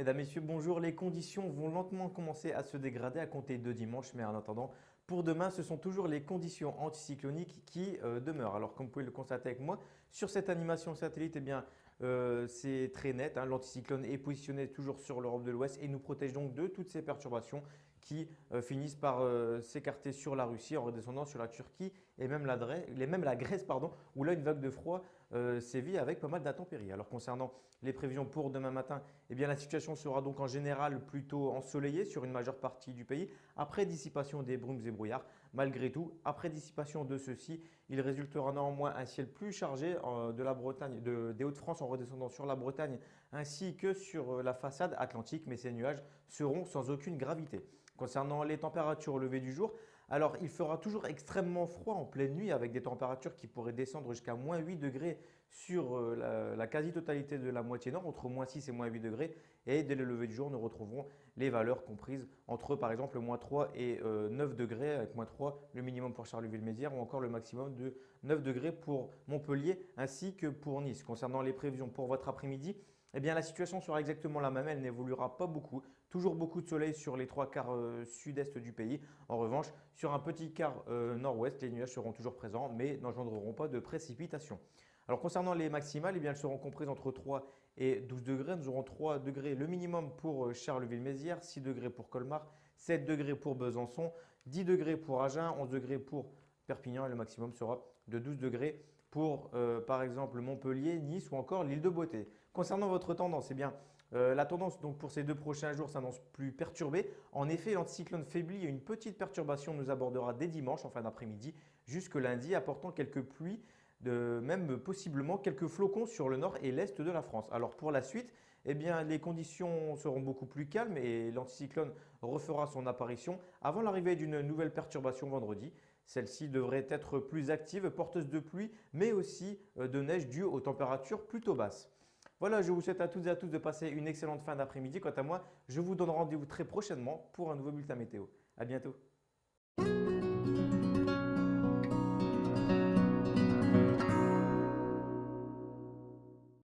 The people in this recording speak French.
Mesdames, Messieurs, bonjour. Les conditions vont lentement commencer à se dégrader à compter de dimanche, mais en attendant, pour demain, ce sont toujours les conditions anticycloniques qui demeurent. Alors, comme vous pouvez le constater avec moi, sur cette animation satellite, eh bien, c'est très net, hein. L'anticyclone est positionné toujours sur l'Europe de l'Ouest et nous protège donc de toutes ces perturbations qui finissent par s'écarter sur la Russie en redescendant sur la Turquie et même la Grèce, pardon, où là, une vague de froid sévit avec pas mal d'intempéries. Alors, concernant les prévisions pour demain matin, eh bien, la situation sera donc en général plutôt ensoleillée sur une majeure partie du pays, après dissipation des brumes et brouillards. Malgré tout, après dissipation de ceux-ci, il résultera néanmoins un ciel plus chargé de la Bretagne, des Hauts-de-France en redescendant sur la Bretagne ainsi que sur la façade atlantique, mais ces nuages seront sans aucune gravité. Concernant les températures au lever du jour, alors il fera toujours extrêmement froid en pleine nuit avec des températures qui pourraient descendre jusqu'à moins 8 degrés sur la quasi-totalité de la moitié nord, entre moins 6 et moins 8 degrés. Et dès le lever du jour, nous retrouverons les valeurs comprises entre par exemple moins 3 et 9 degrés, avec moins 3 le minimum pour Charleville-Mézières ou encore le maximum de 9 degrés pour Montpellier ainsi que pour Nice. Concernant les prévisions pour votre après-midi, eh bien, la situation sera exactement la même, elle n'évoluera pas beaucoup. Toujours beaucoup de soleil sur les trois quarts sud-est du pays. En revanche, sur un petit quart nord-ouest, les nuages seront toujours présents, mais n'engendreront pas de précipitations. Alors concernant les maximales, eh bien, elles seront comprises entre 3 et 12 degrés. Nous aurons 3 degrés le minimum pour Charleville-Mézières, 6 degrés pour Colmar, 7 degrés pour Besançon, 10 degrés pour Agen, 11 degrés pour Perpignan et le maximum sera de 12 degrés pour par exemple Montpellier, Nice ou encore l'île de Beauté. Concernant votre tendance, eh bien, la tendance donc pour ces 2 prochains jours s'annonce plus perturbée. En effet, l'anticyclone faiblit et une petite perturbation nous abordera dès dimanche en fin d'après-midi jusque lundi, apportant quelques pluies, même possiblement quelques flocons sur le nord et l'est de la France. Alors pour la suite, eh bien, les conditions seront beaucoup plus calmes et l'anticyclone refera son apparition avant l'arrivée d'une nouvelle perturbation vendredi. Celle-ci devrait être plus active, porteuse de pluie, mais aussi de neige due aux températures plutôt basses. Voilà, je vous souhaite à toutes et à tous de passer une excellente fin d'après-midi. Quant à moi, je vous donne rendez-vous très prochainement pour un nouveau bulletin météo. À bientôt.